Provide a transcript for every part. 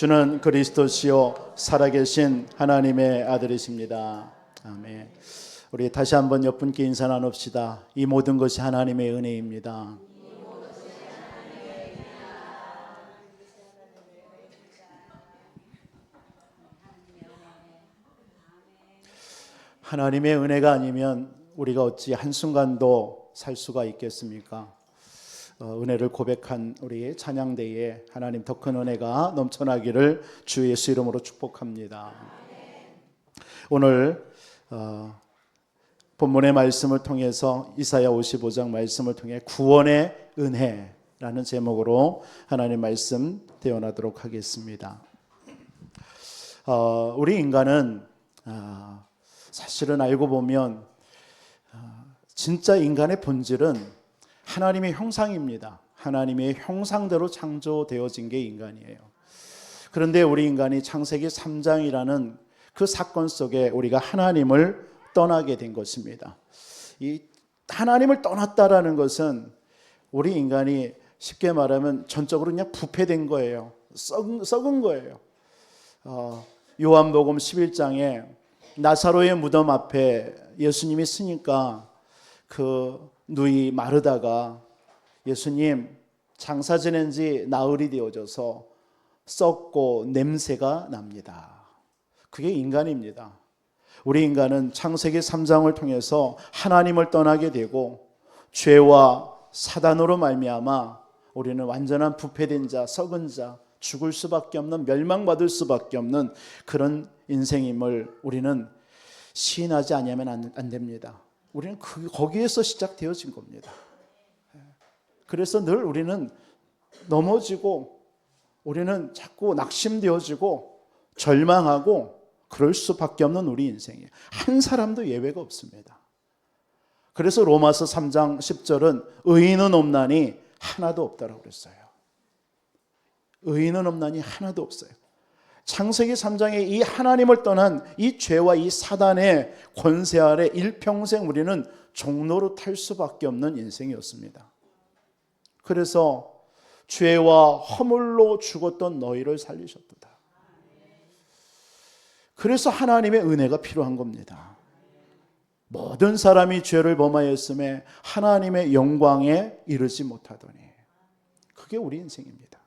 주는 그리스도시요 살아계신 하나님의 아들이십니다. 아멘. 우리 다시 한번 옆 분께 인사 나눕시다. 이 모든 것이 하나님의 은혜입니다. 하나님의 은혜가 아니면 우리가 어찌 한순간도 살 수가 있겠습니까? 은혜를 고백한 우리 찬양대에 하나님 더 큰 은혜가 넘쳐나기를 주 예수 이름으로 축복합니다. 오늘 본문의 말씀을 통해서 이사야 55장 말씀을 통해 구원의 은혜라는 제목으로 하나님 말씀 대언하도록 하겠습니다. 우리 인간은 사실은 알고 보면 진짜 인간의 본질은 하나님의 형상입니다. 하나님의 형상대로 창조되어진 게 인간이에요. 그런데 우리 인간이 창세기 3장이라는 그 사건 속에 우리가 하나님을 떠나게 된 것입니다. 이 하나님을 떠났다라는 것은 우리 인간이 쉽게 말하면 전적으로 그냥 부패된 거예요. 썩은 거예요. 요한복음 11장에 나사로의 무덤 앞에 예수님이 쓰니까 그 누이 마르다가 예수님 장사 지낸 지 나흘이 되어져서 썩고 냄새가 납니다. 그게 인간입니다. 우리 인간은 창세기 3장을 통해서 하나님을 떠나게 되고 죄와 사단으로 말미암아 우리는 완전한 부패된 자, 썩은 자, 죽을 수밖에 없는, 멸망받을 수밖에 없는 그런 인생임을 우리는 시인하지 않으면 안 됩니다. 우리는 거기에서 시작되어진 겁니다. 그래서 늘 우리는 넘어지고 우리는 자꾸 낙심되어지고 절망하고 그럴 수밖에 없는 우리 인생이에요. 한 사람도 예외가 없습니다. 그래서 로마서 3장 10절은 의인은 없나니 하나도 없다라고 그랬어요. 의인은 없나니 하나도 없어요. 창세기 3장에 이 하나님을 떠난 이 죄와 이 사단의 권세 아래 일평생 우리는 종로로 탈 수밖에 없는 인생이었습니다. 그래서 죄와 허물로 죽었던 너희를 살리셨도다. 그래서 하나님의 은혜가 필요한 겁니다. 모든 사람이 죄를 범하였음에 하나님의 영광에 이르지 못하더니, 그게 우리 인생입니다.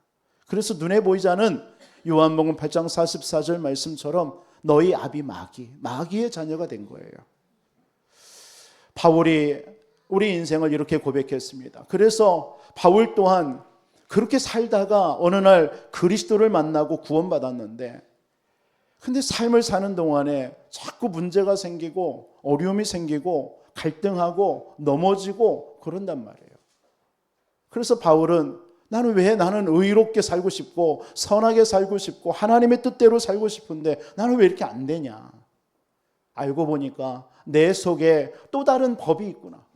그래서 눈에 보이지 않은 요한복음 8장 44절 말씀처럼 너희 아비 마귀의 자녀가 된 거예요. 바울이 우리 인생을 이렇게 고백했습니다. 그래서 바울 또한 그렇게 살다가 어느 날 그리스도를 만나고 구원받았는데, 근데 삶을 사는 동안에 자꾸 문제가 생기고 어려움이 생기고 갈등하고 넘어지고 그런단 말이에요. 그래서 바울은 나는 의롭게 살고 싶고 선하게 살고 싶고 하나님의 뜻대로 살고 싶은데 나는 왜 이렇게 안 되냐. 알고 보니까 내 속에 또 다른 법이 있구나.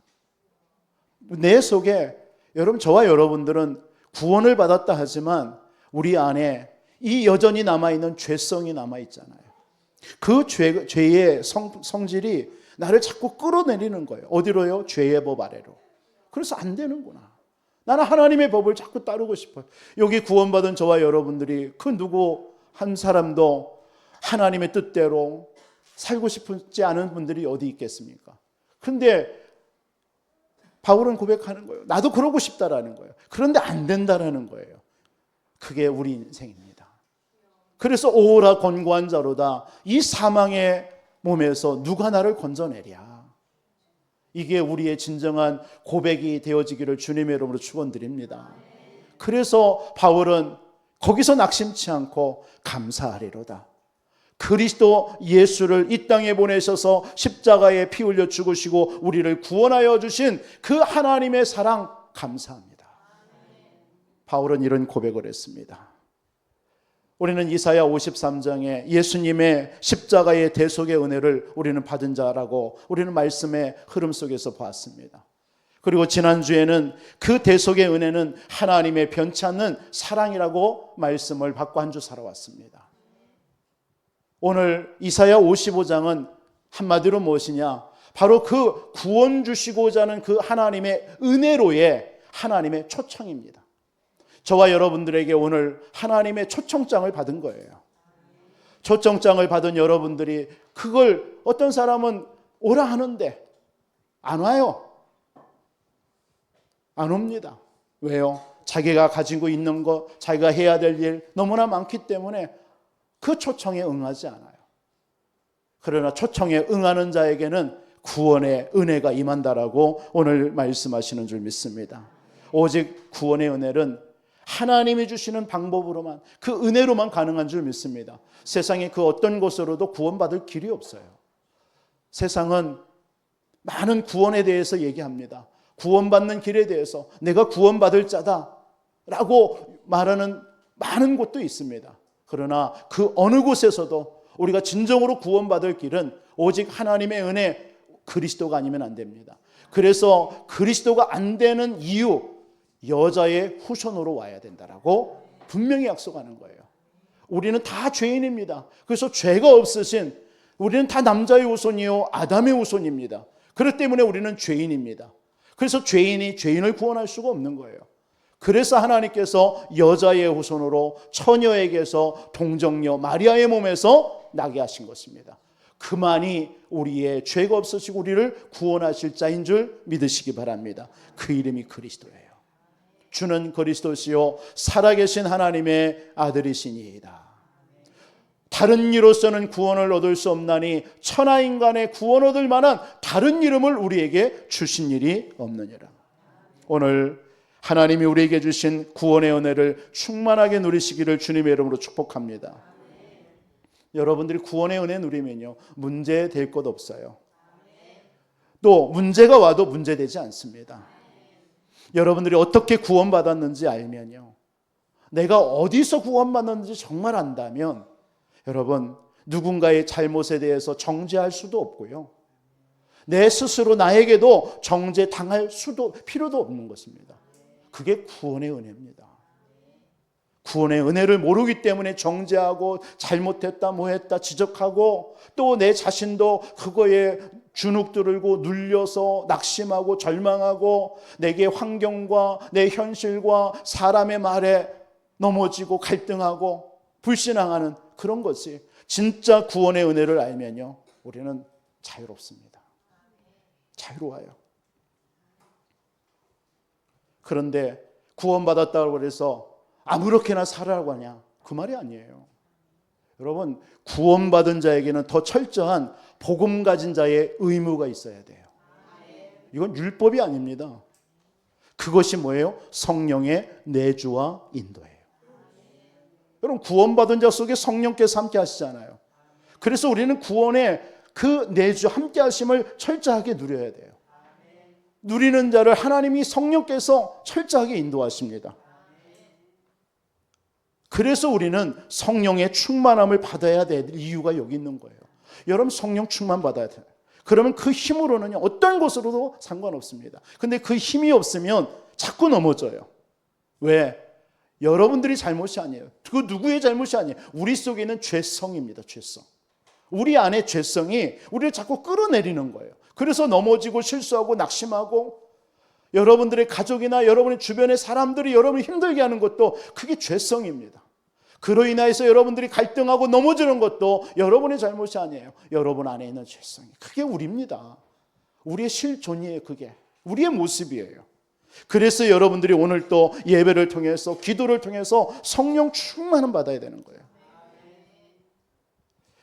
내 속에, 여러분, 저와 여러분들은 구원을 받았다 하지만 우리 안에 이 여전히 남아있는 죄성이 남아있잖아요. 그 죄의 성질이 나를 자꾸 끌어내리는 거예요. 어디로요? 죄의 법 아래로. 그래서 안 되는구나. 나는 하나님의 법을 자꾸 따르고 싶어요. 여기 구원받은 저와 여러분들이 그 누구 한 사람도 하나님의 뜻대로 살고 싶지 않은 분들이 어디 있겠습니까? 근데 바울은 고백하는 거예요. 나도 그러고 싶다라는 거예요. 그런데 안 된다라는 거예요. 그게 우리 인생입니다. 그래서 오라 권고한 자로다. 이 사망의 몸에서 누가 나를 건져내랴. 이게 우리의 진정한 고백이 되어지기를 주님의 이름으로 축원드립니다. 그래서 바울은 거기서 낙심치 않고 감사하리로다. 그리스도 예수를 이 땅에 보내셔서 십자가에 피 흘려 죽으시고 우리를 구원하여 주신 그 하나님의 사랑 감사합니다. 바울은 이런 고백을 했습니다. 우리는 이사야 53장에 예수님의 십자가의 대속의 은혜를 우리는 받은 자라고 우리는 말씀의 흐름 속에서 봤습니다. 그리고 지난주에는 그 대속의 은혜는 하나님의 변치 않는 사랑이라고 말씀을 받고 한 주 살아왔습니다. 오늘 이사야 55장은 한마디로 무엇이냐? 바로 그 구원 주시고자 하는 그 하나님의 은혜로의 하나님의 초청입니다. 저와 여러분들에게 오늘 하나님의 초청장을 받은 거예요. 초청장을 받은 여러분들이 그걸 어떤 사람은 오라 하는데 안 와요. 안 옵니다. 왜요? 자기가 가지고 있는 것, 자기가 해야 될 일 너무나 많기 때문에 그 초청에 응하지 않아요. 그러나 초청에 응하는 자에게는 구원의 은혜가 임한다라고 오늘 말씀하시는 줄 믿습니다. 오직 구원의 은혜는 하나님이 주시는 방법으로만, 그 은혜로만 가능한 줄 믿습니다. 세상에 그 어떤 것으로도 구원받을 길이 없어요. 세상은 많은 구원에 대해서 얘기합니다. 구원받는 길에 대해서 내가 구원받을 자다라고 말하는 많은 곳도 있습니다. 그러나 그 어느 곳에서도 우리가 진정으로 구원받을 길은 오직 하나님의 은혜, 그리스도가 아니면 안 됩니다. 그래서 그리스도가 안 되는 이유, 여자의 후손으로 와야 된다라고 분명히 약속하는 거예요. 우리는 다 죄인입니다. 그래서 죄가 없으신, 우리는 다 남자의 후손이요 아담의 후손입니다. 그렇기 때문에 우리는 죄인입니다. 그래서 죄인이 죄인을 구원할 수가 없는 거예요. 그래서 하나님께서 여자의 후손으로 처녀에게서 동정녀 마리아의 몸에서 나게 하신 것입니다. 그만이 우리의 죄가 없으시고 우리를 구원하실 자인 줄 믿으시기 바랍니다. 그 이름이 그리스도예요. 주는 그리스도시요 살아계신 하나님의 아들이시니이다. 다른 이로서는 구원을 얻을 수 없나니 천하인간의 구원 얻을 만한 다른 이름을 우리에게 주신 일이 없느니라. 오늘 하나님이 우리에게 주신 구원의 은혜를 충만하게 누리시기를 주님의 이름으로 축복합니다. 여러분들이 구원의 은혜 누리면요 문제 될 것 없어요. 또 문제가 와도 문제되지 않습니다. 여러분들이 어떻게 구원받았는지 알면요, 내가 어디서 구원받았는지 정말 안다면 여러분 누군가의 잘못에 대해서 정죄할 수도 없고요, 내 스스로 나에게도 정죄당할 수도 필요도 없는 것입니다. 그게 구원의 은혜입니다. 구원의 은혜를 모르기 때문에 정죄하고 잘못했다 뭐했다 지적하고 또 내 자신도 그거에 주눅 들고 눌려서 낙심하고 절망하고 내게 환경과 내 현실과 사람의 말에 넘어지고 갈등하고 불신앙하는 그런 것이 진짜 구원의 은혜를 알면요 우리는 자유롭습니다. 자유로워요. 그런데 구원받았다고 해서 아무렇게나 살아라고 하냐? 그 말이 아니에요. 여러분 구원받은 자에게는 더 철저한 복음 가진 자의 의무가 있어야 돼요. 이건 율법이 아닙니다. 그것이 뭐예요? 성령의 내주와 인도예요. 여러분 구원받은 자 속에 성령께서 함께 하시잖아요. 그래서 우리는 구원의 그 내주 함께 하심을 철저하게 누려야 돼요. 누리는 자를 하나님이 성령께서 철저하게 인도하십니다. 그래서 우리는 성령의 충만함을 받아야 될 이유가 여기 있는 거예요. 여러분 성령 충만 받아야 돼요. 그러면 그 힘으로는 어떤 것으로도 상관없습니다. 근데 그 힘이 없으면 자꾸 넘어져요. 왜? 여러분들이 잘못이 아니에요. 그 누구의 잘못이 아니에요. 우리 속에 있는 죄성입니다. 죄성. 우리 안에 죄성이 우리를 자꾸 끌어내리는 거예요. 그래서 넘어지고 실수하고 낙심하고 여러분들의 가족이나 여러분의 주변의 사람들이 여러분을 힘들게 하는 것도 그게 죄성입니다. 그로 인해서 여러분들이 갈등하고 넘어지는 것도 여러분의 잘못이 아니에요. 여러분 안에 있는 죄성이. 그게 우리입니다. 우리의 실존이에요. 그게 우리의 모습이에요. 그래서 여러분들이 오늘 또 예배를 통해서 기도를 통해서 성령 충만을 받아야 되는 거예요.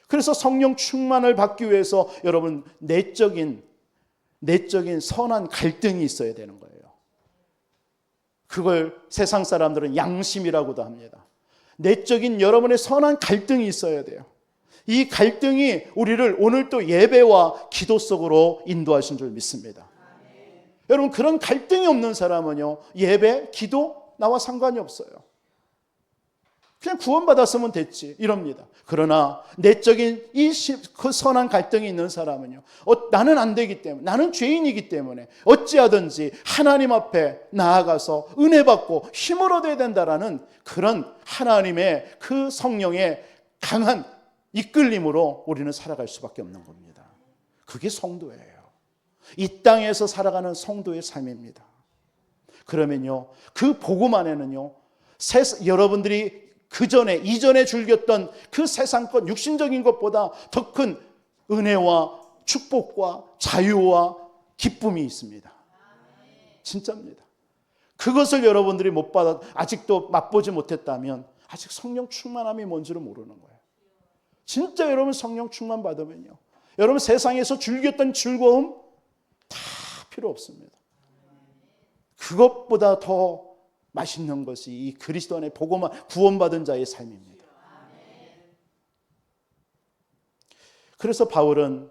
그래서 성령 충만을 받기 위해서 여러분 내적인 선한 갈등이 있어야 되는 거예요. 그걸 세상 사람들은 양심이라고도 합니다. 내적인 여러분의 선한 갈등이 있어야 돼요. 이 갈등이 우리를 오늘 또 예배와 기도 속으로 인도하신 줄 믿습니다. 여러분 그런 갈등이 없는 사람은요 예배, 기도 나와 상관이 없어요. 그냥 구원받았으면 됐지 이럽니다. 그러나 내적인 그 선한 갈등이 있는 사람은요 나는 안 되기 때문에, 나는 죄인이기 때문에 어찌하든지 하나님 앞에 나아가서 은혜 받고 힘을 얻어야 된다라는 그런 하나님의 그 성령의 강한 이끌림으로 우리는 살아갈 수밖에 없는 겁니다. 그게 성도예요. 이 땅에서 살아가는 성도의 삶입니다. 그러면요 그 복음 안에는요 여러분들이 이전에 즐겼던 그 세상것, 육신적인 것보다 더 큰 은혜와 축복과 자유와 기쁨이 있습니다. 진짜입니다. 그것을 여러분들이 아직도 맛보지 못했다면 아직 성령 충만함이 뭔지를 모르는 거예요. 진짜 여러분 성령 충만 받으면요, 여러분 세상에서 즐겼던 즐거움 다 필요 없습니다. 그것보다 더 맛있는 것이 이 그리스도 안에 복음을 구원받은 자의 삶입니다. 그래서 바울은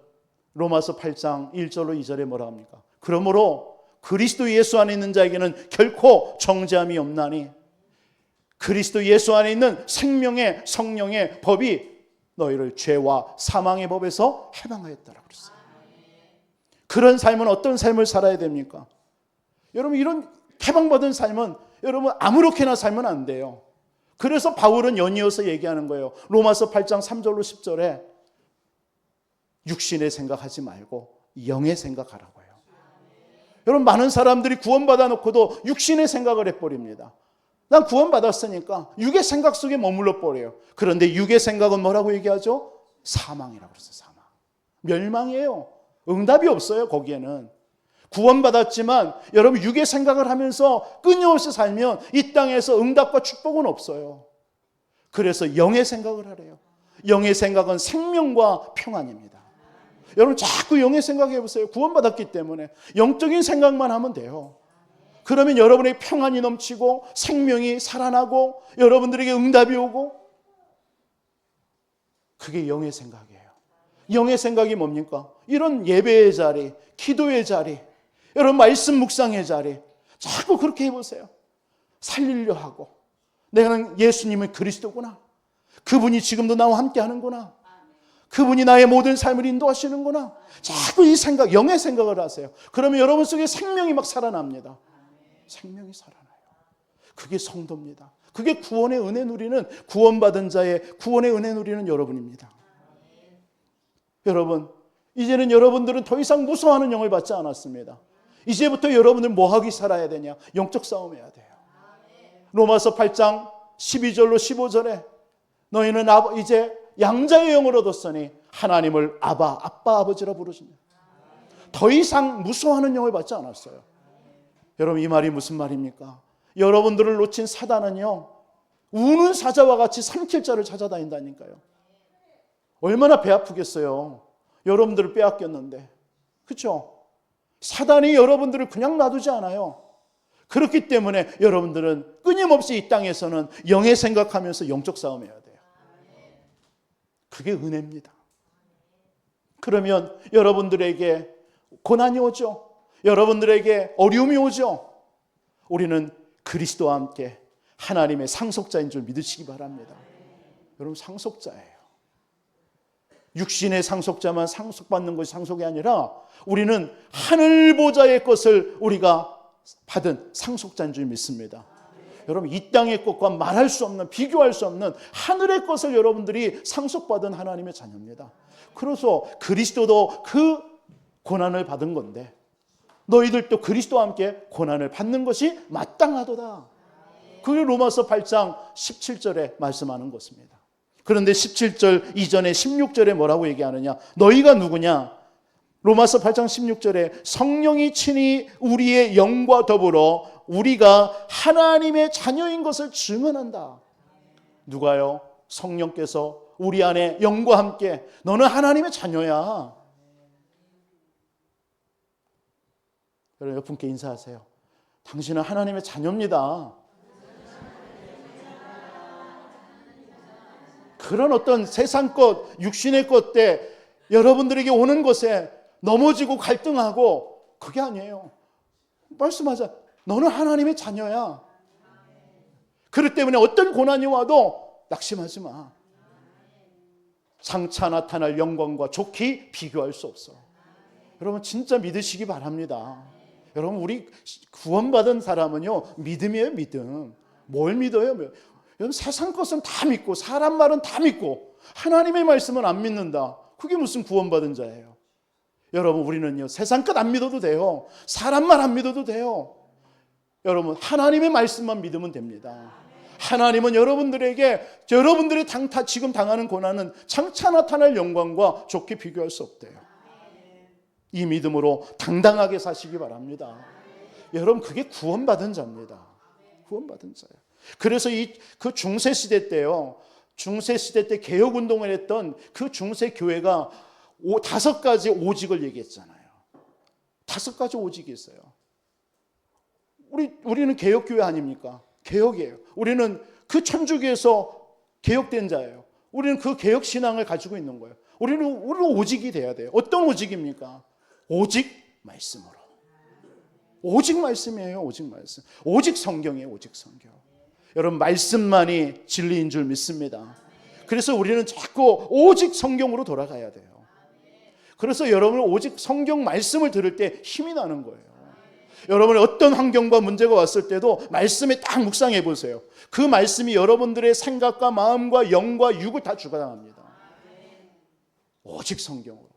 로마서 8장 1절로 2절에 뭐라 합니까? 그러므로 그리스도 예수 안에 있는 자에게는 결코 정죄함이 없나니 그리스도 예수 안에 있는 생명의 성령의 법이 너희를 죄와 사망의 법에서 해방하였다라고 그랬어요. 그런 삶은 어떤 삶을 살아야 됩니까? 여러분, 이런 해방받은 삶은 여러분 아무렇게나 살면 안 돼요. 그래서 바울은 연이어서 얘기하는 거예요. 로마서 8장 3절로 10절에 육신의 생각하지 말고 영의 생각하라고 해요. 여러분, 많은 사람들이 구원받아 놓고도 육신의 생각을 해버립니다. 난 구원받았으니까 육의 생각 속에 머물러 버려요. 그런데 육의 생각은 뭐라고 얘기하죠? 사망이라고 그랬어요. 사망. 멸망이에요. 응답이 없어요. 거기에는. 구원받았지만 여러분 육의 생각을 하면서 끊임없이 살면 이 땅에서 응답과 축복은 없어요. 그래서 영의 생각을 하래요. 영의 생각은 생명과 평안입니다. 여러분 자꾸 영의 생각해 보세요. 구원받았기 때문에 영적인 생각만 하면 돼요. 그러면 여러분의 평안이 넘치고 생명이 살아나고 여러분들에게 응답이 오고, 그게 영의 생각이에요. 영의 생각이 뭡니까? 이런 예배의 자리, 기도의 자리, 여러분 말씀 묵상의 자리 자꾸 그렇게 해보세요. 살리려 하고, 내가 예수님은 그리스도구나, 그분이 지금도 나와 함께 하는구나, 그분이 나의 모든 삶을 인도하시는구나, 자꾸 이 생각, 영의 생각을 하세요. 그러면 여러분 속에 생명이 막 살아납니다. 생명이 살아나요. 그게 성도입니다. 그게 구원의 은혜 누리는, 구원받은 자의 구원의 은혜 누리는 여러분입니다. 여러분, 이제는 여러분들은 더 이상 무서워하는 영을 받지 않았습니다. 이제부터 여러분은 뭐 하기 살아야 되냐? 영적 싸움해야 돼요. 로마서 8장 12절로 15절에 너희는 이제 양자의 영을 얻었으니 하나님을 아빠 아버지라 부르시냐. 더 이상 무서워하는 영을 받지 않았어요. 여러분, 이 말이 무슨 말입니까? 여러분들을 놓친 사단은요, 우는 사자와 같이 삼킬 자를 찾아다닌다니까요. 얼마나 배 아프겠어요. 여러분들을 빼앗겼는데. 그렇죠? 사단이 여러분들을 그냥 놔두지 않아요. 그렇기 때문에 여러분들은 끊임없이 이 땅에서는 영의 생각하면서 영적 싸움해야 돼요. 그게 은혜입니다. 그러면 여러분들에게 고난이 오죠. 여러분들에게 어려움이 오죠. 우리는 그리스도와 함께 하나님의 상속자인 줄 믿으시기 바랍니다. 여러분, 상속자예요. 육신의 상속자만 상속받는 것이 상속이 아니라 우리는 하늘 보좌의 것을 우리가 받은 상속자인 줄 믿습니다. 여러분, 이 땅의 것과 말할 수 없는, 비교할 수 없는 하늘의 것을 여러분들이 상속받은 하나님의 자녀입니다. 그래서 그리스도도 그 고난을 받은 건데 너희들도 그리스도와 함께 고난을 받는 것이 마땅하도다. 그게 로마서 8장 17절에 말씀하는 것입니다. 그런데 17절 이전에 16절에 뭐라고 얘기하느냐? 너희가 누구냐? 로마서 8장 16절에 성령이 친히 우리의 영과 더불어 우리가 하나님의 자녀인 것을 증언한다. 누가요? 성령께서 우리 안에 영과 함께 너는 하나님의 자녀야. 여러분, 옆분께 인사하세요. 당신은 하나님의 자녀입니다. 그런 어떤 세상 것, 육신의 것 때 여러분들에게 오는 것에 넘어지고 갈등하고, 그게 아니에요. 말씀하자. 너는 하나님의 자녀야. 그렇기 때문에 어떤 고난이 와도 낙심하지 마. 장차 나타날 영광과 좋게 비교할 수 없어. 여러분, 진짜 믿으시기 바랍니다. 여러분, 우리 구원받은 사람은요, 믿음이에요. 믿음. 뭘 믿어요? 여러분, 세상 것은 다 믿고 사람 말은 다 믿고 하나님의 말씀은 안 믿는다. 그게 무슨 구원받은 자예요? 여러분, 우리는요, 세상 것 안 믿어도 돼요. 사람 말 안 믿어도 돼요. 여러분, 하나님의 말씀만 믿으면 됩니다. 하나님은 여러분들이 지금 당하는 고난은 장차 나타날 영광과 좋게 비교할 수 없대요. 이 믿음으로 당당하게 사시기 바랍니다. 여러분, 그게 구원받은 자입니다. 구원받은 자예요. 그래서 그 중세 시대 때요, 중세 시대 때 개혁 운동을 했던 그 중세 교회가 5가지 오직을 얘기했잖아요. 5가지 오직이 있어요. 우리는 개혁 교회 아닙니까? 개혁이에요. 우리는 그 천주교에서 개혁된 자예요. 우리는 그 개혁 신앙을 가지고 있는 거예요. 우리는 오직이 돼야 돼요. 어떤 오직입니까? 오직 말씀으로. 오직 말씀이에요. 오직 말씀. 오직 성경이에요. 오직 성경. 여러분, 말씀만이 진리인 줄 믿습니다. 그래서 우리는 자꾸 오직 성경으로 돌아가야 돼요. 그래서 여러분은 오직 성경 말씀을 들을 때 힘이 나는 거예요. 여러분이 어떤 환경과 문제가 왔을 때도 말씀에 딱 묵상해 보세요. 그 말씀이 여러분들의 생각과 마음과 영과 육을 다 주관합니다. 오직 성경으로.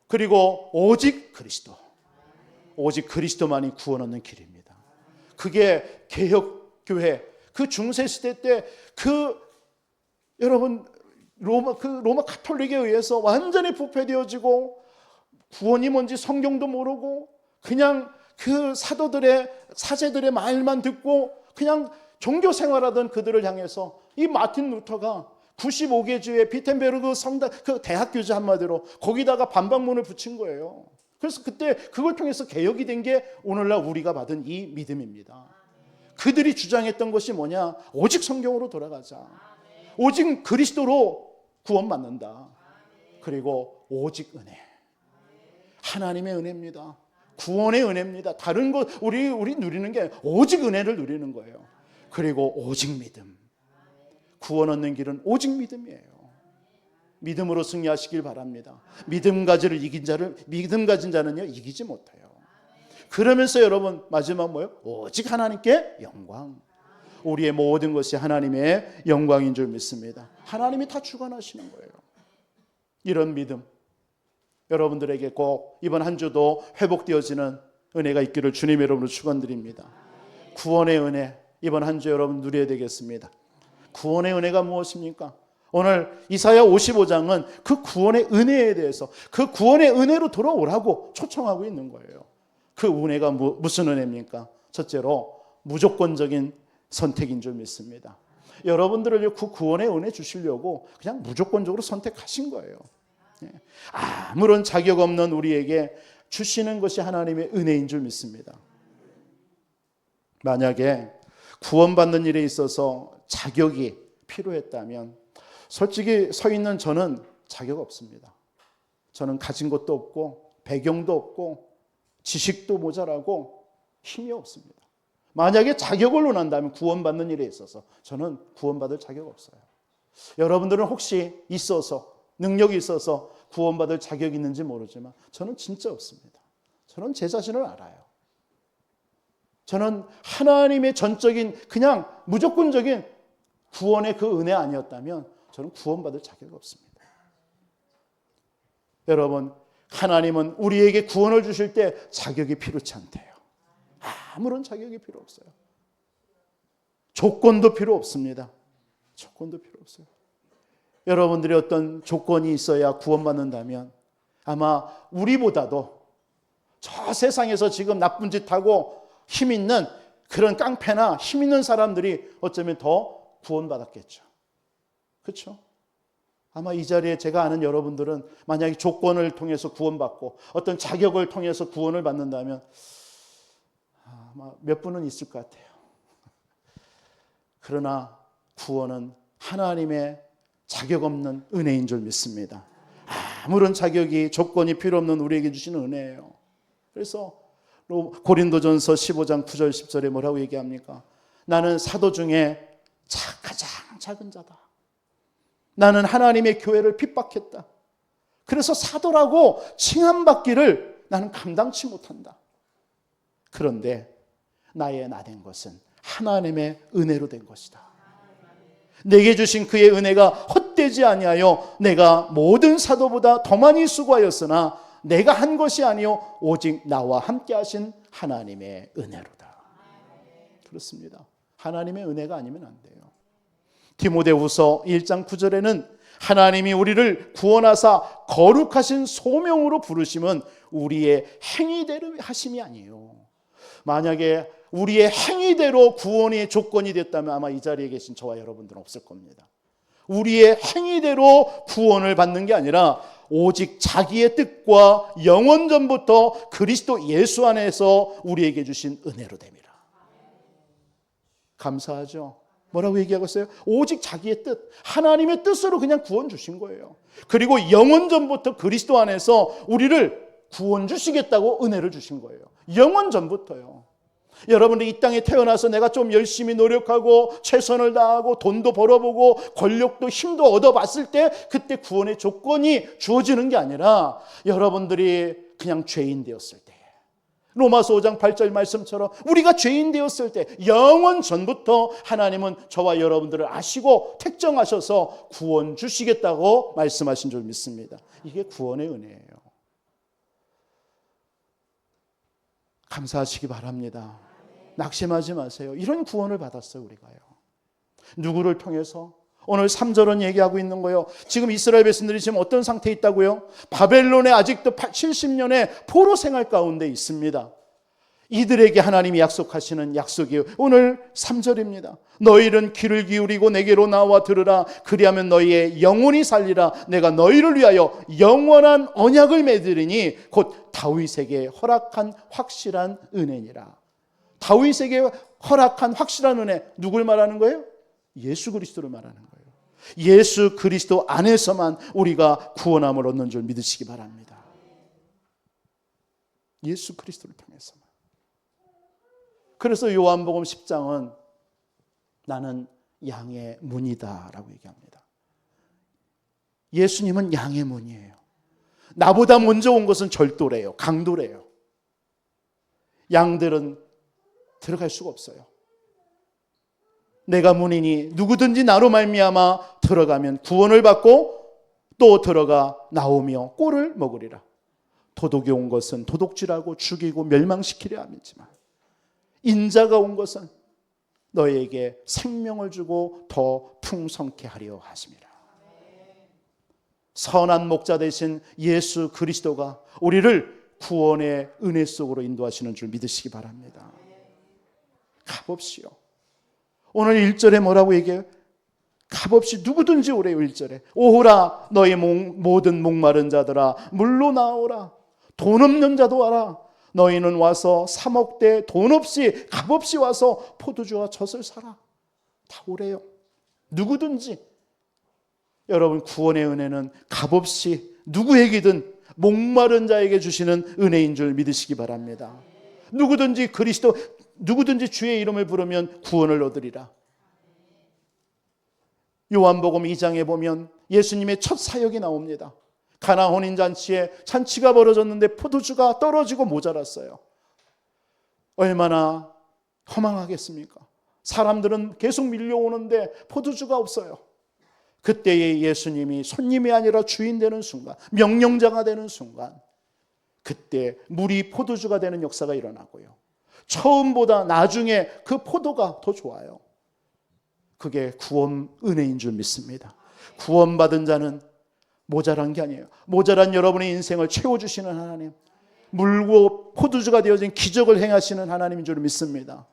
그리고 오직 그리스도. 오직 그리스도만이 구원 얻는 길입니다. 그게 개혁교회, 그 중세시대 때 여러분 로마 가톨릭에 의해서 완전히 부패되어지고 구원이 뭔지 성경도 모르고 그냥 그 사제들의 말만 듣고 그냥 종교 생활하던 그들을 향해서 이 마틴 루터가 95개 주의 비텐베르그 성당, 그 대학 교주 한마디로 거기다가 반박문을 붙인 거예요. 그래서 그때 그걸 통해서 개혁이 된 게 오늘날 우리가 받은 이 믿음입니다. 그들이 주장했던 것이 뭐냐? 오직 성경으로 돌아가자. 오직 그리스도로 구원받는다. 그리고 오직 은혜. 하나님의 은혜입니다. 구원의 은혜입니다. 다른 것 우리 누리는 게 오직 은혜를 누리는 거예요. 그리고 오직 믿음. 구원 얻는 길은 오직 믿음이에요. 믿음으로 승리하시길 바랍니다. 믿음 가진 자는요 이기지 못해요. 그러면서 여러분 마지막 뭐예요? 오직 하나님께 영광. 우리의 모든 것이 하나님의 영광인 줄 믿습니다. 하나님이 다 주관하시는 거예요. 이런 믿음 여러분들에게 꼭 이번 한 주도 회복되어지는 은혜가 있기를 주님 여러분으로 축원드립니다. 구원의 은혜 이번 한 주 여러분 누려야 되겠습니다. 구원의 은혜가 무엇입니까? 오늘 이사야 55장은 그 구원의 은혜에 대해서 그 구원의 은혜로 돌아오라고 초청하고 있는 거예요. 그 은혜가 무슨 은혜입니까? 첫째로 무조건적인 선택인 줄 믿습니다. 여러분들을 그 구원의 은혜 주시려고 그냥 무조건적으로 선택하신 거예요. 아무런 자격 없는 우리에게 주시는 것이 하나님의 은혜인 줄 믿습니다. 만약에 구원받는 일에 있어서 자격이 필요했다면 솔직히 서 있는 저는 자격 없습니다. 저는 가진 것도 없고 배경도 없고 지식도 모자라고 힘이 없습니다. 만약에 자격을 논한다면 구원받는 일에 있어서 저는 구원받을 자격 없어요. 여러분들은 혹시 있어서 능력이 있어서 구원받을 자격이 있는지 모르지만 저는 진짜 없습니다. 저는 제 자신을 알아요. 저는 하나님의 전적인 그냥 무조건적인 구원의 그 은혜 아니었다면 저는 구원받을 자격이 없습니다. 여러분, 하나님은 우리에게 구원을 주실 때 자격이 필요치 않대요. 아무런 자격이 필요 없어요. 조건도 필요 없습니다. 조건도 필요 없어요. 여러분들이 어떤 조건이 있어야 구원받는다면 아마 우리보다도 저 세상에서 지금 나쁜 짓 하고 힘 있는 그런 깡패나 힘 있는 사람들이 어쩌면 더 구원받았겠죠. 그렇죠? 아마 이 자리에 제가 아는 여러분들은 만약에 조건을 통해서 구원받고 어떤 자격을 통해서 구원을 받는다면 아마 몇 분은 있을 것 같아요. 그러나 구원은 하나님의 자격 없는 은혜인 줄 믿습니다. 아무런 자격이 조건이 필요 없는 우리에게 주시는 은혜예요. 그래서 고린도전서 15장 9절 10절에 뭐라고 얘기합니까? 나는 사도 중에 가장 작은 자다. 나는 하나님의 교회를 핍박했다. 그래서 사도라고 칭함받기를 나는 감당치 못한다. 그런데 나의 나된 것은 하나님의 은혜로 된 것이다. 내게 주신 그의 은혜가 헛되지 아니하여 내가 모든 사도보다 더 많이 수고하였으나 내가 한 것이 아니요 오직 나와 함께 하신 하나님의 은혜로다. 그렇습니다. 하나님의 은혜가 아니면 안 돼요. 디모데후서 1장 9절에는 하나님이 우리를 구원하사 거룩하신 소명으로 부르심은 우리의 행위대로 하심이 아니에요. 만약에 우리의 행위대로 구원의 조건이 됐다면 아마 이 자리에 계신 저와 여러분들은 없을 겁니다. 우리의 행위대로 구원을 받는 게 아니라 오직 자기의 뜻과 영원 전부터 그리스도 예수 안에서 우리에게 주신 은혜로 됩니다. 감사하죠? 뭐라고 얘기하고 있어요? 오직 자기의 뜻, 하나님의 뜻으로 그냥 구원 주신 거예요. 그리고 영원 전부터 그리스도 안에서 우리를 구원 주시겠다고 은혜를 주신 거예요. 영원 전부터요. 여러분들이 이 땅에 태어나서 내가 좀 열심히 노력하고 최선을 다하고 돈도 벌어보고 권력도 힘도 얻어봤을 때 그때 구원의 조건이 주어지는 게 아니라 여러분들이 그냥 죄인 되었을 때, 로마서 5장 8절 말씀처럼 우리가 죄인 되었을 때 영원 전부터 하나님은 저와 여러분들을 아시고 택정하셔서 구원 주시겠다고 말씀하신 줄 믿습니다. 이게 구원의 은혜예요. 감사하시기 바랍니다. 낙심하지 마세요. 이런 구원을 받았어요, 우리가요. 누구를 통해서? 오늘 3절은 얘기하고 있는 거예요. 지금 이스라엘 백성들이 지금 어떤 상태에 있다고요? 바벨론에 아직도 70년의 포로 생활 가운데 있습니다. 이들에게 하나님이 약속하시는 약속이에요. 오늘 3절입니다. 너희는 귀를 기울이고 내게로 나와 들으라. 그리하면 너희의 영혼이 살리라. 내가 너희를 위하여 영원한 언약을 맺으리니 곧 다윗에게 허락한 확실한 은혜니라. 다윗에게 허락한 확실한 은혜, 누굴 말하는 거예요? 예수 그리스도를 말하는 거예요. 예수 그리스도 안에서만 우리가 구원함을 얻는 줄 믿으시기 바랍니다. 예수 그리스도를 통해서만. 그래서 요한복음 10장은 나는 양의 문이다 라고 얘기합니다. 예수님은 양의 문이에요. 나보다 먼저 온 것은 절도래요. 강도래요. 양들은 들어갈 수가 없어요. 내가 문이니 누구든지 나로 말미암아 들어가면 구원을 받고 또 들어가 나오며 꼴을 먹으리라. 도둑이 온 것은 도둑질하고 죽이고 멸망시키려 함이지만 인자가 온 것은 너희에게 생명을 주고 더 풍성케 하려 하심이라. 선한 목자 되신 예수 그리스도가 우리를 구원의 은혜 속으로 인도하시는 줄 믿으시기 바랍니다. 값없이요. 오늘 1절에 뭐라고 얘기해요? 값없이 누구든지 오래요. 1절에 오호라 너희 모든 목마른 자들아 물로 나오라. 돈 없는 자도 와라. 너희는 와서 3억대 돈 없이 값없이 와서 포도주와 젖을 사라. 다 오래요. 누구든지. 여러분 구원의 은혜는 값없이 누구에게든 목마른 자에게 주시는 은혜인 줄 믿으시기 바랍니다. 누구든지 누구든지 주의 이름을 부르면 구원을 얻으리라. 요한복음 2장에 보면 예수님의 첫 사역이 나옵니다. 가나 혼인잔치에 잔치가 벌어졌는데 포도주가 떨어지고 모자랐어요. 얼마나 허망하겠습니까? 사람들은 계속 밀려오는데 포도주가 없어요. 그때에 예수님이 손님이 아니라 주인 되는 순간, 명령자가 되는 순간, 그때 물이 포도주가 되는 역사가 일어나고요. 처음보다 나중에 그 포도가 더 좋아요. 그게 구원 은혜인 줄 믿습니다. 구원받은 자는 모자란 게 아니에요. 모자란 여러분의 인생을 채워주시는 하나님, 물고 포도주가 되어진 기적을 행하시는 하나님인 줄 믿습니다.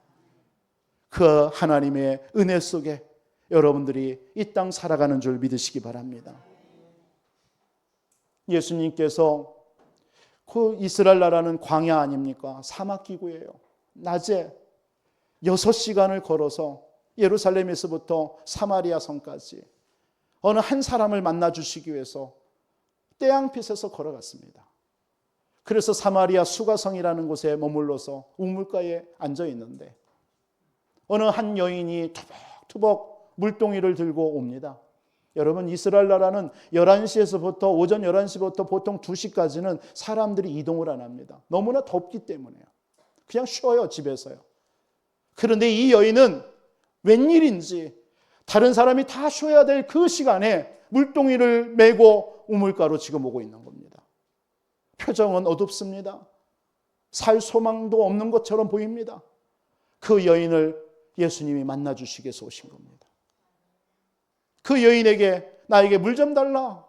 그 하나님의 은혜 속에 여러분들이 이 땅 살아가는 줄 믿으시기 바랍니다. 예수님께서 그 이스라엘 나라는 광야 아닙니까? 사막기구예요. 낮에 6시간을 걸어서 예루살렘에서부터 사마리아 성까지 어느 한 사람을 만나 주시기 위해서 태양빛에서 걸어갔습니다. 그래서 사마리아 수가성이라는 곳에 머물러서 우물가에 앉아 있는데 어느 한 여인이 투벅투벅 물동이를 들고 옵니다. 여러분 이스라엘 나라는 11시에서부터 오전 11시부터 보통 2시까지는 사람들이 이동을 안 합니다. 너무나 덥기 때문에요. 그냥 쉬어요, 집에서요. 그런데 이 여인은 웬일인지 다른 사람이 다 쉬어야 될 그 시간에 물동이를 메고 우물가로 지금 오고 있는 겁니다. 표정은 어둡습니다. 살 소망도 없는 것처럼 보입니다. 그 여인을 예수님이 만나 주시기 위해서 오신 겁니다. 그 여인에게 나에게 물 좀 달라.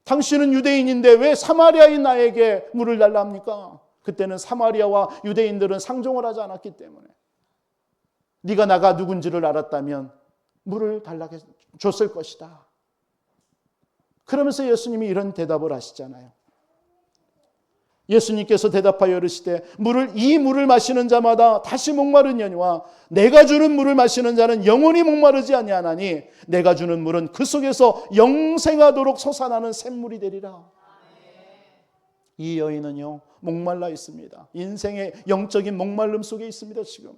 당신은 유대인인데 왜 사마리아인 나에게 물을 달라 합니까? 그때는 사마리아와 유대인들은 상종을 하지 않았기 때문에 네가 나가 누군지를 알았다면 물을 달라 줬을 것이다. 그러면서 예수님이 이런 대답을 하시잖아요. 예수님께서 대답하여 이르시되 이 물을 마시는 자마다 다시 목마르냐니와 내가 주는 물을 마시는 자는 영원히 목마르지 아니하나니 내가 주는 물은 그 속에서 영생하도록 솟아나는 샘물이 되리라. 이 여인은요 목말라 있습니다. 인생의 영적인 목말름 속에 있습니다. 지금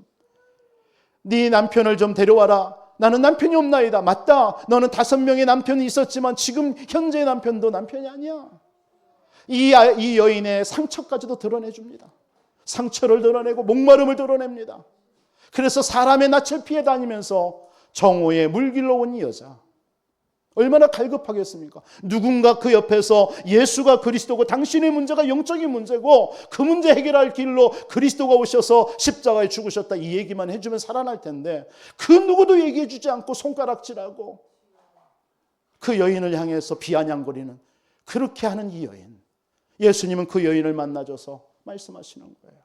네 남편을 좀 데려와라. 나는 남편이 없나이다. 맞다. 너는 5명의 남편이 있었지만 지금 현재의 남편도 남편이 아니야. 이 여인의 상처까지도 드러내줍니다. 상처를 드러내고 목마름을 드러냅니다. 그래서 사람의 낯을 피해 다니면서 정오에 물길로 온 이 여자 얼마나 갈급하겠습니까? 누군가 그 옆에서 예수가 그리스도고 당신의 문제가 영적인 문제고 그 문제 해결할 길로 그리스도가 오셔서 십자가에 죽으셨다 이 얘기만 해주면 살아날 텐데 그 누구도 얘기해 주지 않고 손가락질하고 그 여인을 향해서 비아냥거리는 그렇게 하는 이 여인, 예수님은 그 여인을 만나줘서 말씀하시는 거예요.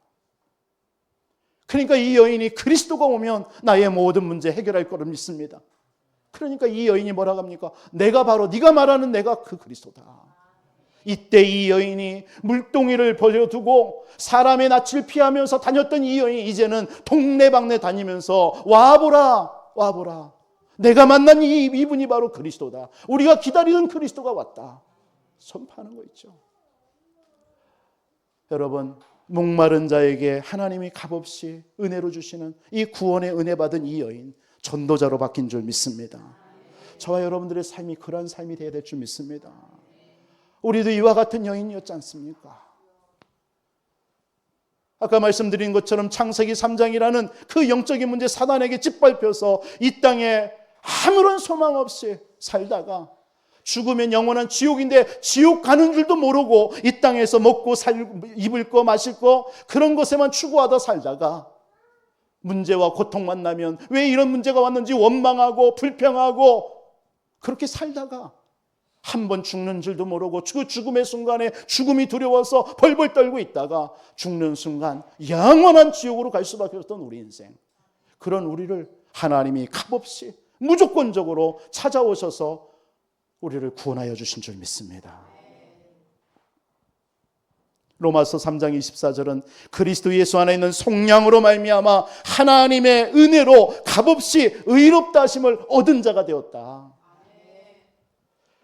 그러니까 이 여인이 그리스도가 오면 나의 모든 문제 해결할 거를 믿습니다. 그러니까 이 여인이 뭐라고 합니까? 내가 바로 네가 말하는 내가 그 그리스도다. 이때 이 여인이 물동이를 버려두고 사람의 낯을 피하면서 다녔던 이 여인이 이제는 동네방네 다니면서 와보라. 내가 만난 이분이 바로 그리스도다. 우리가 기다리는 그리스도가 왔다. 선포하는 거 있죠. 여러분, 목마른 자에게 하나님이 값없이 은혜로 주시는 이 구원의 은혜 받은 이 여인 전도자로 바뀐 줄 믿습니다. 저와 여러분들의 삶이 그러한 삶이 되어야 될 줄 믿습니다. 우리도 이와 같은 여인이었지 않습니까? 아까 말씀드린 것처럼 창세기 3장이라는 그 영적인 문제 사단에게 짓밟혀서 이 땅에 아무런 소망 없이 살다가 죽으면 영원한 지옥인데 지옥 가는 줄도 모르고 이 땅에서 먹고 입을 거 마실 거 그런 것에만 추구하다 살다가 문제와 고통 만나면 왜 이런 문제가 왔는지 원망하고 불평하고 그렇게 살다가 한 번 죽는 줄도 모르고 그 죽음의 순간에 죽음이 두려워서 벌벌 떨고 있다가 죽는 순간 영원한 지옥으로 갈 수밖에 없던 우리 인생, 그런 우리를 하나님이 값없이 무조건적으로 찾아오셔서 우리를 구원하여 주신 줄 믿습니다. 로마서 3장 24절은 그리스도 예수 안에 있는 속량으로 말미암아 하나님의 은혜로 값없이 의롭다 하심을 얻은 자가 되었다.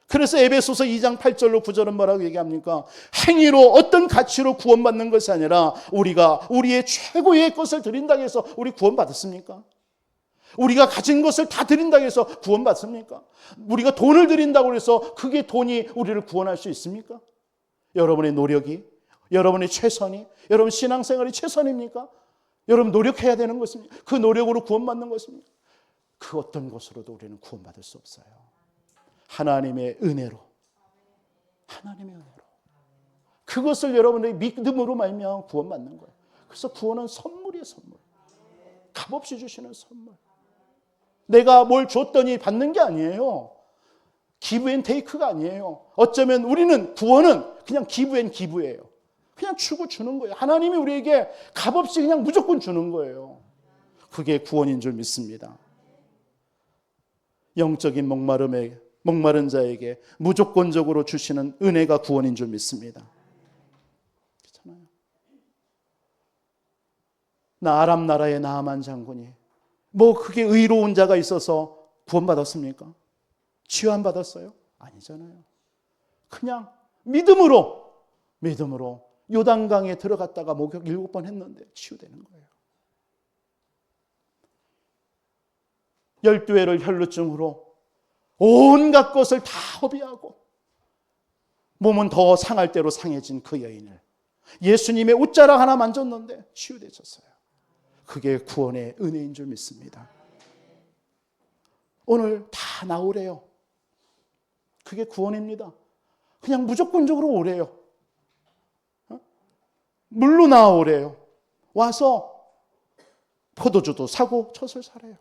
그래서 에베소서 2장 8절로 9절은 뭐라고 얘기합니까? 행위로 어떤 가치로 구원받는 것이 아니라 우리가 우리의 최고의 것을 드린다고 해서 우리 구원받았습니까? 우리가 가진 것을 다 드린다고 해서 구원받습니까? 우리가 돈을 드린다고 해서 그게 돈이 우리를 구원할 수 있습니까? 여러분의 노력이, 여러분의 최선이, 여러분 신앙생활이 최선입니까? 여러분 노력해야 되는 것입니까? 그 노력으로 구원받는 것입니까? 그 어떤 것으로도 우리는 구원받을 수 없어요. 하나님의 은혜로, 하나님의 은혜로. 그것을 여러분의 믿음으로 말미암아 구원받는 거예요. 그래서 구원은 선물이에요, 선물. 값없이 주시는 선물. 내가 뭘 줬더니 받는 게 아니에요. 기브 앤 테이크가 아니에요. 어쩌면 우리는 구원은 그냥 기브 앤 기브예요. 그냥 주고 주는 거예요. 하나님이 우리에게 값없이 그냥 무조건 주는 거예요. 그게 구원인 줄 믿습니다. 영적인 목마른 자에게 무조건적으로 주시는 은혜가 구원인 줄 믿습니다. 그렇잖아요. 아람 나라의 나아만 장군이 뭐 그게 의로운 자가 있어서 구원받았습니까? 치유받았어요? 아니잖아요. 그냥 믿음으로 요단강에 들어갔다가 목욕 7번 했는데 치유되는 거예요. 12회를 혈루증으로 온갖 것을 다 허비하고 몸은 더 상할 대로 상해진 그 여인을 예수님의 옷자락 하나 만졌는데 치유되셨어요. 그게 구원의 은혜인 줄 믿습니다. 오늘 다 나오래요. 그게 구원입니다. 그냥 무조건적으로 오래요. 물로 나오래요. 와서 포도주도 사고 젖을 사래요.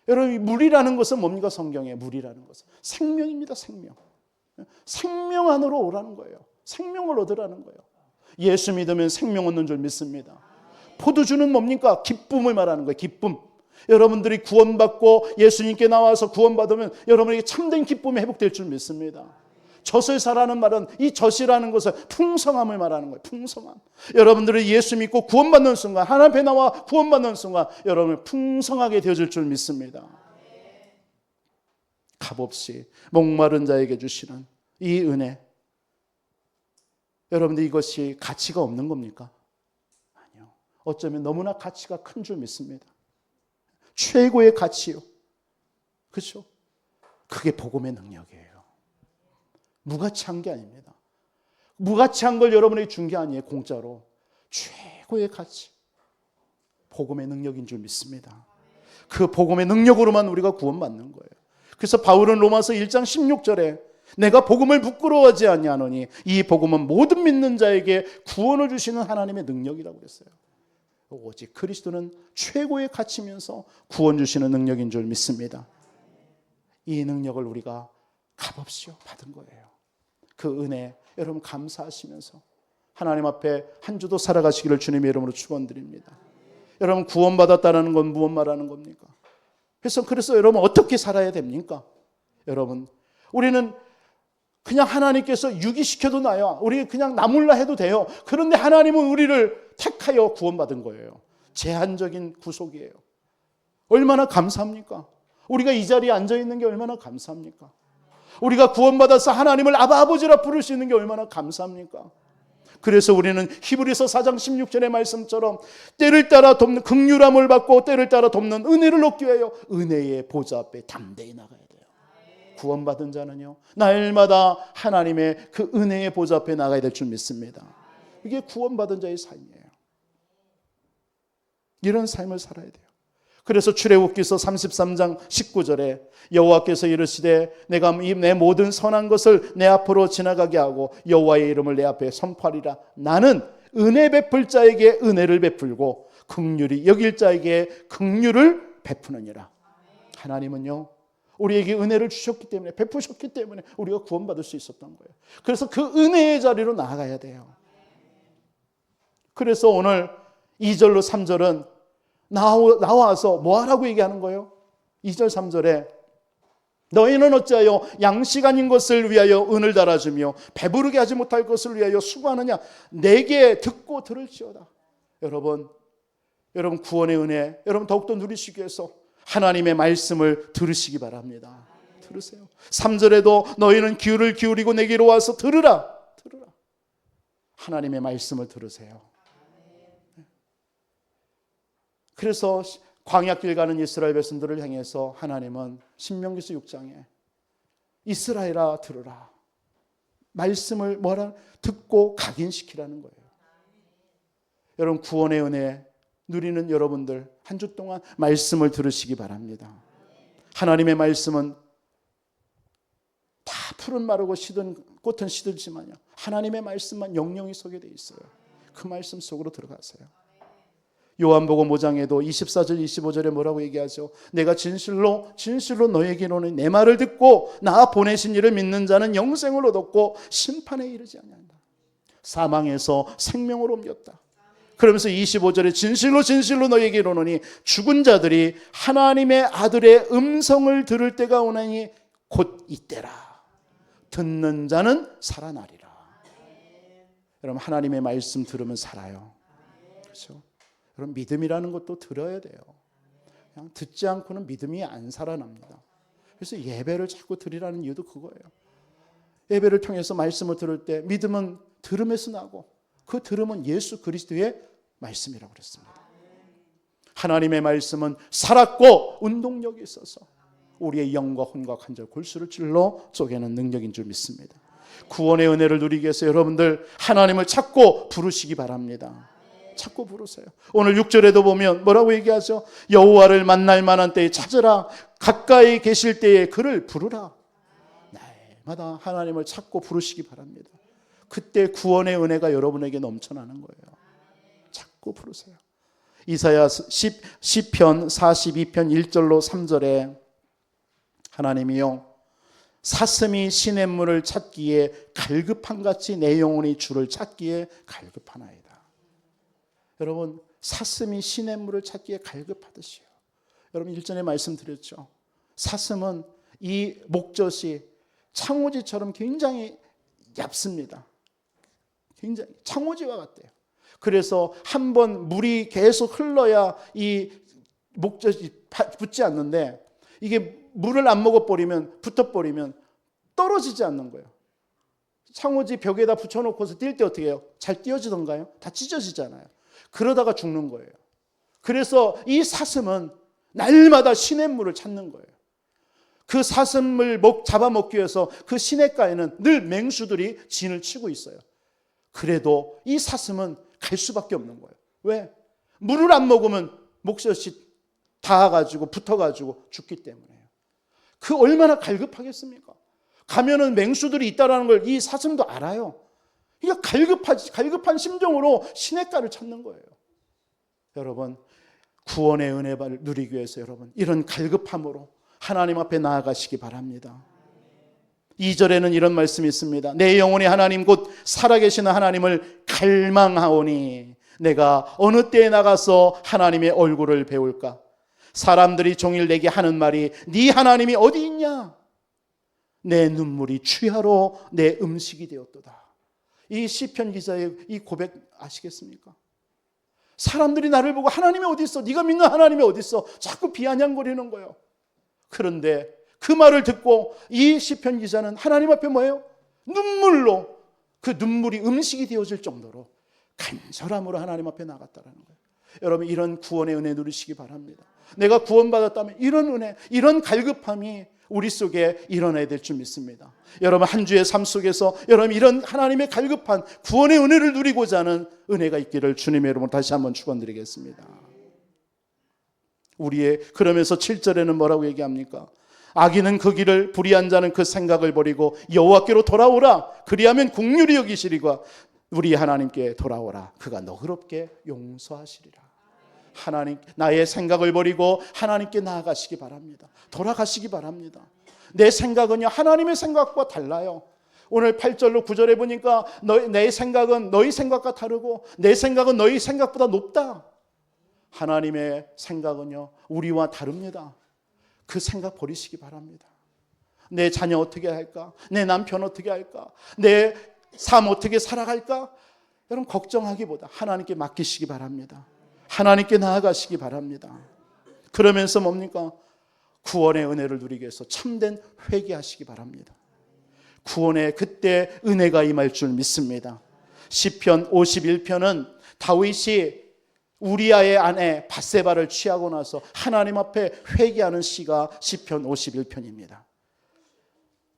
여러분, 물이라는 것은 뭡니까? 성경에 물이라는 것은 생명입니다. 생명. 생명 안으로 오라는 거예요. 생명을 얻으라는 거예요. 예수 믿으면 생명 얻는 줄 믿습니다. 포도주는 뭡니까? 기쁨을 말하는 거예요. 기쁨. 여러분들이 구원받고 예수님께 나와서 구원받으면 여러분에게 참된 기쁨이 회복될 줄 믿습니다. 젖을사라는 말은, 이 젖이라는 것은 풍성함을 말하는 거예요. 풍성함. 여러분들이 예수 믿고 구원받는 순간, 하나님 앞에 나와 구원받는 순간 여러분은 풍성하게 되어질 줄 믿습니다. 값없이 목마른 자에게 주시는 이 은혜, 여러분들 이것이 가치가 없는 겁니까? 아니요. 어쩌면 너무나 가치가 큰 줄 믿습니다. 최고의 가치요. 그렇죠? 그게 복음의 능력이에요. 무가치한 게 아닙니다. 무가치한 걸 여러분에게 준 게 아니에요. 공짜로. 최고의 가치, 복음의 능력인 줄 믿습니다. 그 복음의 능력으로만 우리가 구원받는 거예요. 그래서 바울은 로마서 1장 16절에 내가 복음을 부끄러워하지 아니하노니 이 복음은 모든 믿는 자에게 구원을 주시는 하나님의 능력이라고 그랬어요. 오직 그리스도는 최고의 가치면서 구원 주시는 능력인 줄 믿습니다. 이 능력을 우리가 값없이 받은 거예요. 그 은혜 여러분 감사하시면서 하나님 앞에 한 주도 살아가시기를 주님의 이름으로 축원드립니다. 여러분 구원받았다는 건 무엇 말하는 겁니까? 그래서 여러분 어떻게 살아야 됩니까? 여러분 우리는 그냥 하나님께서 유기시켜도 나요. 우리 그냥 나몰라 해도 돼요. 그런데 하나님은 우리를 택하여 구원받은 거예요. 제한적인 구속이에요. 얼마나 감사합니까? 우리가 이 자리에 앉아있는 게 얼마나 감사합니까? 우리가 구원받아서 하나님을 아바 아버지라 부를 수 있는 게 얼마나 감사합니까? 그래서 우리는 히브리서 4장 16절의 말씀처럼 때를 따라 돕는 긍휼함을 받고 때를 따라 돕는 은혜를 얻기 위하여 은혜의 보좌 앞에 담대히 나가야 돼요. 구원받은 자는요 날마다 하나님의 그 은혜의 보좌 앞에 나가야 될 줄 믿습니다. 이게 구원받은 자의 삶이에요. 이런 삶을 살아야 돼요. 그래서 출애굽기서 33장 19절에 여호와께서 이르시되 내가 내 모든 선한 것을 내 앞으로 지나가게 하고 여호와의 이름을 내 앞에 선포하리라. 나는 은혜 베풀 자에게 은혜를 베풀고 긍휼히 여길 자에게 긍휼을 베푸느니라. 하나님은요 우리에게 은혜를 주셨기 때문에, 베푸셨기 때문에 우리가 구원받을 수 있었던 거예요. 그래서 그 은혜의 자리로 나아가야 돼요. 그래서 오늘 2절로 3절은 나와서 뭐 하라고 얘기하는 거예요? 2절 3절에 너희는 어찌하여 양식 아닌 것을 위하여 은을 달아주며 배부르게 하지 못할 것을 위하여 수고하느냐. 내게 듣고 들을지어다. 여러분 구원의 은혜 여러분 더욱더 누리시기 위해서 하나님의 말씀을 들으시기 바랍니다. 들으세요. 3절에도 너희는 귀를 기울이고 내게로 와서 들으라. 하나님의 말씀을 들으세요. 그래서 광야길 가는 이스라엘 백성들을 향해서 하나님은 신명기서 6장에 이스라엘아 들으라. 말씀을 듣고 각인시키라는 거예요. 여러분 구원의 은혜 누리는 여러분들 한 주 동안 말씀을 들으시기 바랍니다. 하나님의 말씀은 다 푸른 마르고 시든 꽃은 시들지만요 하나님의 말씀만 영영이 속에 돼 있어요. 그 말씀 속으로 들어가세요. 요한복음 5장에도 24절 25절에 뭐라고 얘기하죠? 내가 진실로 너에게 이르노니 내 말을 듣고 나 보내신 이를 믿는 자는 영생을 얻었고 심판에 이르지 아니한다. 사망에서 생명으로 옮겼다. 그러면서 25절에 진실로 너에게 이르노니 죽은 자들이 하나님의 아들의 음성을 들을 때가 오나니 곧 이때라. 듣는 자는 살아나리라. 여러분 하나님의 말씀 들으면 살아요. 그렇죠? 여러분 믿음이라는 것도 들어야 돼요. 그냥 듣지 않고는 믿음이 안 살아납니다. 그래서 예배를 자꾸 드리라는 이유도 그거예요. 예배를 통해서 말씀을 들을 때 믿음은 들음에서 나고 그 들음은 예수 그리스도의 말씀이라고 그랬습니다. 하나님의 말씀은 살았고 운동력이 있어서 우리의 영과 혼과 관절 골수를 찔러 쪼개는 능력인 줄 믿습니다. 구원의 은혜를 누리기 위해서 여러분들 하나님을 찾고 부르시기 바랍니다. 찾고 부르세요. 오늘 6절에도 보면 뭐라고 얘기하죠? 여호와를 만날 만한 때에 찾으라. 가까이 계실 때에 그를 부르라. 날마다 하나님을 찾고 부르시기 바랍니다. 그때 구원의 은혜가 여러분에게 넘쳐나는 거예요. 찾고 부르세요. 이사야 시편 42편 1절로 3절에 하나님이요 사슴이 시냇물을 찾기에 갈급한같이 내 영혼이 주를 찾기에 갈급하나이다. 여러분 사슴이 시냇물을 찾기에 갈급하듯이요. 여러분 일전에 말씀드렸죠. 사슴은 이 목젖이 창호지처럼 굉장히 얇습니다. 굉장히 창호지와 같대요. 그래서 한번 물이 계속 흘러야 이 목젖이 붙지 않는데 이게 물을 안 먹어버리면 붙어버리면 떨어지지 않는 거예요. 창호지 벽에다 붙여놓고서 뛸 때 어떻게 해요? 잘 띄어지던가요? 다 찢어지잖아요. 그러다가 죽는 거예요. 그래서 이 사슴은 날마다 시냇물을 찾는 거예요. 그 사슴을 잡아먹기 위해서 그 시냇가에는 늘 맹수들이 진을 치고 있어요. 그래도 이 사슴은 갈 수밖에 없는 거예요. 왜? 물을 안 먹으면 목젖이 닿아가지고 붙어가지고 죽기 때문에요. 그 얼마나 갈급하겠습니까? 가면은 맹수들이 있다는 걸 이 사슴도 알아요. 그러니까 갈급한 심정으로 시냇가를 찾는 거예요. 여러분 구원의 은혜를 누리기 위해서 여러분 이런 갈급함으로 하나님 앞에 나아가시기 바랍니다. 2절에는 이런 말씀이 있습니다. 내 영혼이 하나님 곧 살아계시는 하나님을 갈망하오니 내가 어느 때에 나가서 하나님의 얼굴을 배울까? 사람들이 종일 내게 하는 말이 네 하나님이 어디 있냐? 내 눈물이 취하로 내 음식이 되었도다. 이 시편 기자의 이 고백 아시겠습니까? 사람들이 나를 보고 하나님이 어디 있어? 네가 믿는 하나님이 어디 있어? 자꾸 비아냥거리는 거예요. 그런데 그 말을 듣고 이 시편 기자는 하나님 앞에 뭐예요? 눈물로 그 눈물이 음식이 되어질 정도로 간절함으로 하나님 앞에 나갔다는 거예요. 여러분 이런 구원의 은혜 누리시기 바랍니다. 내가 구원받았다면 이런 은혜, 이런 갈급함이 우리 속에 일어나야 될 줄 믿습니다. 여러분 한 주의 삶 속에서 여러분 이런 하나님의 갈급한 구원의 은혜를 누리고자 하는 은혜가 있기를 주님의 이름으로 다시 한번 축원드리겠습니다. 그러면서 7절에는 뭐라고 얘기합니까? 악인은 그 길을 불의한 자는 그 생각을 버리고 여호와께로 돌아오라. 그리하면 긍휼히 여기시리가 우리 하나님께 돌아오라. 그가 너그럽게 용서하시리라. 하나님 나의 생각을 버리고 하나님께 나아가시기 바랍니다. 돌아가시기 바랍니다. 내 생각은요 하나님의 생각과 달라요. 오늘 8절로 9절에 보니까 내 생각은 너희 생각과 다르고 내 생각은 너희 생각보다 높다. 하나님의 생각은요 우리와 다릅니다. 그 생각 버리시기 바랍니다. 내 자녀 어떻게 할까? 내 남편 어떻게 할까? 내 삶 어떻게 살아갈까? 여러분 걱정하기보다 하나님께 맡기시기 바랍니다. 하나님께 나아가시기 바랍니다. 그러면서 뭡니까? 구원의 은혜를 누리기 위해서 참된 회개하시기 바랍니다. 구원의 그때 은혜가 임할 줄 믿습니다. 시편 51편은 다윗이 우리아의 아내 밧세바를 취하고 나서 하나님 앞에 회개하는 시가 시편 51편입니다.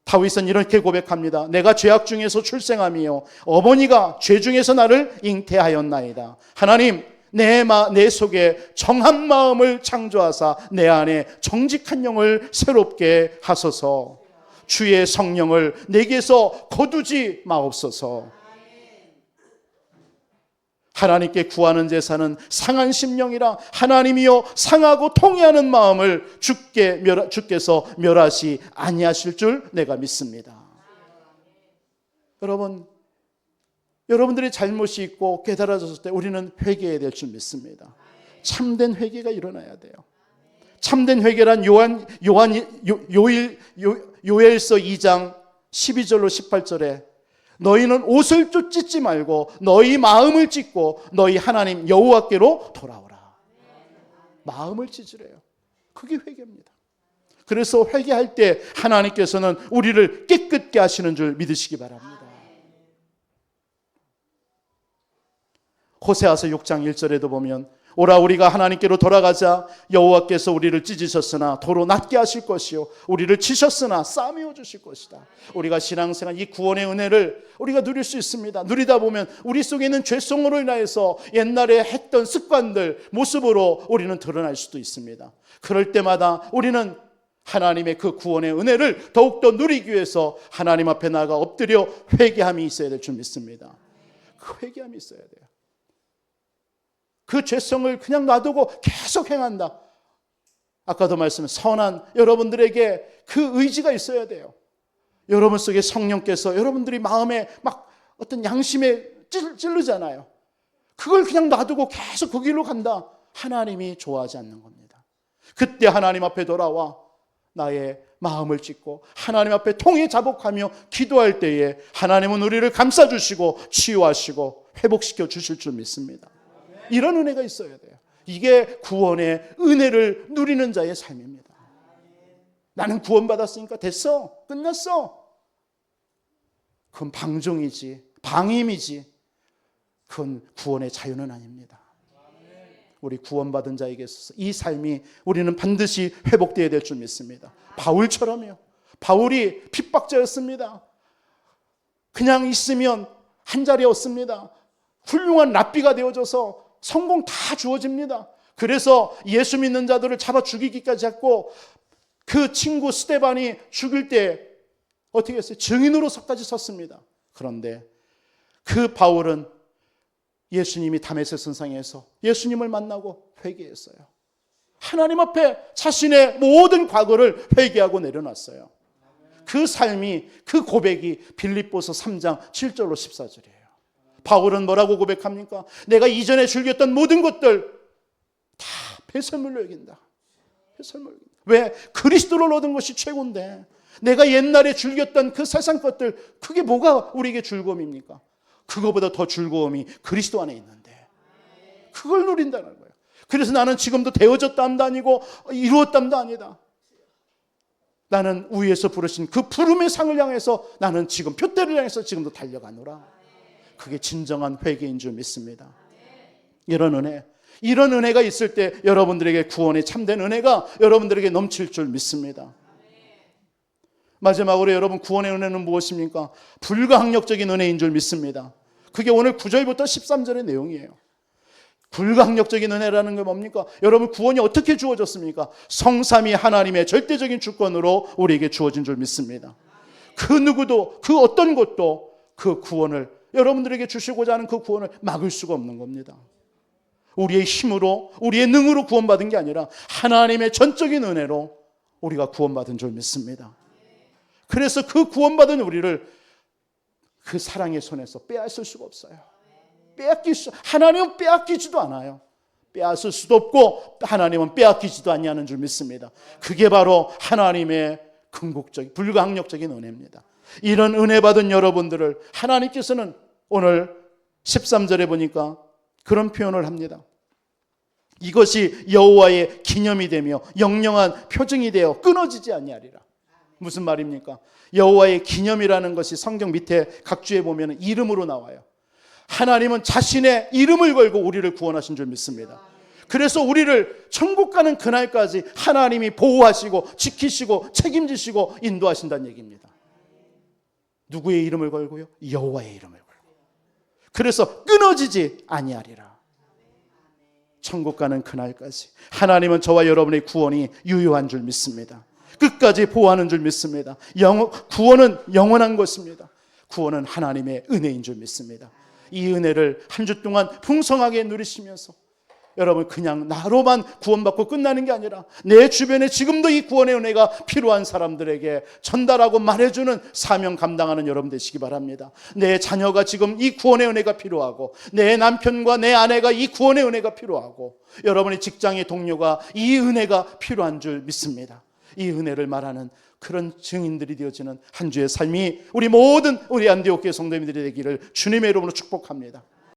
다윗은 이렇게 고백합니다. 내가 죄악 중에서 출생함이요 어머니가 죄 중에서 나를 잉태하였나이다. 하나님 내 속에 정한 마음을 창조하사 내 안에 정직한 영을 새롭게 하소서. 주의 성령을 내게서 거두지 마옵소서. 하나님께 구하는 제사는 상한 심령이라 하나님이여 상하고 통회하는 마음을 주께서 멸하시 아니하실 줄 내가 믿습니다. 여러분들의 잘못이 있고 깨달아졌을 때 우리는 회개해야 될 줄 믿습니다. 참된 회개가 일어나야 돼요. 참된 회개란 요엘서 2장 12절로 18절에 너희는 옷을 찢지 말고 너희 마음을 찢고 너희 하나님 여호와께로 돌아오라. 마음을 찢으래요. 그게 회개입니다. 그래서 회개할 때 하나님께서는 우리를 깨끗게 하시는 줄 믿으시기 바랍니다. 호세아서 6장 1절에도 보면 오라 우리가 하나님께로 돌아가자. 여호와께서 우리를 찢으셨으나 도로 낫게 하실 것이요 우리를 치셨으나 싸매어 주실 것이다. 우리가 신앙생활 이 구원의 은혜를 우리가 누릴 수 있습니다. 누리다 보면 우리 속에 있는 죄성으로 인하여서 옛날에 했던 습관들 모습으로 우리는 드러날 수도 있습니다. 그럴 때마다 우리는 하나님의 그 구원의 은혜를 더욱더 누리기 위해서 하나님 앞에 나아가 엎드려 회개함이 있어야 될 줄 믿습니다. 그 회개함이 있어야 돼요. 그 죄성을 그냥 놔두고 계속 행한다. 아까도 말씀한 선한 여러분들에게 그 의지가 있어야 돼요. 여러분 속에 성령께서 여러분들이 마음에 막 어떤 양심에 찌르잖아요. 그걸 그냥 놔두고 계속 그 길로 간다. 하나님이 좋아하지 않는 겁니다. 그때 하나님 앞에 돌아와 나의 마음을 찢고 하나님 앞에 통해 자복하며 기도할 때에 하나님은 우리를 감싸주시고 치유하시고 회복시켜 주실 줄 믿습니다. 이런 은혜가 있어야 돼요. 이게 구원의 은혜를 누리는 자의 삶입니다. 나는 구원받았으니까 됐어, 끝났어. 그건 방종이지, 방임이지, 그건 구원의 자유는 아닙니다. 우리 구원받은 자에게 있어서 이 삶이 우리는 반드시 회복되어야 될 줄 믿습니다. 바울처럼요. 바울이 핍박자였습니다. 그냥 있으면 한 자리 얻습니다. 훌륭한 랍비가 되어져서 성공 다 주어집니다. 그래서 예수 믿는 자들을 잡아 죽이기까지 했고, 그 친구 스데반이 죽일 때 어떻게 했어요? 증인으로서까지 섰습니다. 그런데 그 바울은 예수님이 다메섹 선상에서 예수님을 만나고 회개했어요. 하나님 앞에 자신의 모든 과거를 회개하고 내려놨어요. 그 삶이, 그 고백이 빌립보서 3장 7절로 14절이에요. 바울은 뭐라고 고백합니까? 내가 이전에 즐겼던 모든 것들 다 배설물로 여긴다. 배설물로 여긴다. 왜? 그리스도를 얻은 것이 최고인데 내가 옛날에 즐겼던 그 세상 것들, 그게 뭐가 우리에게 즐거움입니까? 그거보다 더 즐거움이 그리스도 안에 있는데 그걸 누린다는 거예요. 그래서 나는 지금도 되어졌다함도 아니고 이루었다함도 아니다. 나는 위에서 부르신 그 부름의 상을 향해서 나는 지금 표대를 향해서 지금도 달려가노라. 그게 진정한 회개인 줄 믿습니다. 이런 은혜가 있을 때 여러분들에게 구원의 참된 은혜가 여러분들에게 넘칠 줄 믿습니다. 마지막으로 여러분, 구원의 은혜는 무엇입니까? 불가항력적인 은혜인 줄 믿습니다. 그게 오늘 9절부터 13절의 내용이에요. 불가항력적인 은혜라는 게 뭡니까? 여러분, 구원이 어떻게 주어졌습니까? 성삼위 하나님의 절대적인 주권으로 우리에게 주어진 줄 믿습니다. 그 누구도, 그 어떤 것도 그 구원을, 여러분들에게 주시고자 하는 그 구원을 막을 수가 없는 겁니다. 우리의 힘으로, 우리의 능으로 구원받은 게 아니라 하나님의 전적인 은혜로 우리가 구원받은 줄 믿습니다. 그래서 그 구원받은 우리를 그 사랑의 손에서 빼앗을 수가 없어요. 하나님은 빼앗기지도 않아요. 빼앗을 수도 없고 하나님은 빼앗기지도 않냐는 줄 믿습니다. 그게 바로 하나님의 궁극적인, 불가항력적인 은혜입니다. 이런 은혜 받은 여러분들을 하나님께서는 오늘 13절에 보니까 그런 표현을 합니다. 이것이 여호와의 기념이 되며 영영한 표징이 되어 끊어지지 아니하리라. 무슨 말입니까? 여호와의 기념이라는 것이 성경 밑에 각주에 보면 이름으로 나와요. 하나님은 자신의 이름을 걸고 우리를 구원하신 줄 믿습니다. 그래서 우리를 천국 가는 그날까지 하나님이 보호하시고 지키시고 책임지시고 인도하신다는 얘기입니다. 누구의 이름을 걸고요? 여호와의 이름을 걸고. 그래서 끊어지지 아니하리라. 천국 가는 그날까지 하나님은 저와 여러분의 구원이 유효한 줄 믿습니다. 끝까지 보호하는 줄 믿습니다. 구원은 영원한 것입니다. 구원은 하나님의 은혜인 줄 믿습니다. 이 은혜를 한 주 동안 풍성하게 누리시면서 여러분, 그냥 나로만 구원받고 끝나는 게 아니라 내 주변에 지금도 이 구원의 은혜가 필요한 사람들에게 전달하고 말해주는 사명 감당하는 여러분 되시기 바랍니다. 내 자녀가 지금 이 구원의 은혜가 필요하고, 내 남편과 내 아내가 이 구원의 은혜가 필요하고, 여러분의 직장의 동료가 이 은혜가 필요한 줄 믿습니다. 이 은혜를 말하는 그런 증인들이 되어지는 한 주의 삶이 우리 모든 우리 안디옥교회 성도님들이 되기를 주님의 이름으로 축복합니다.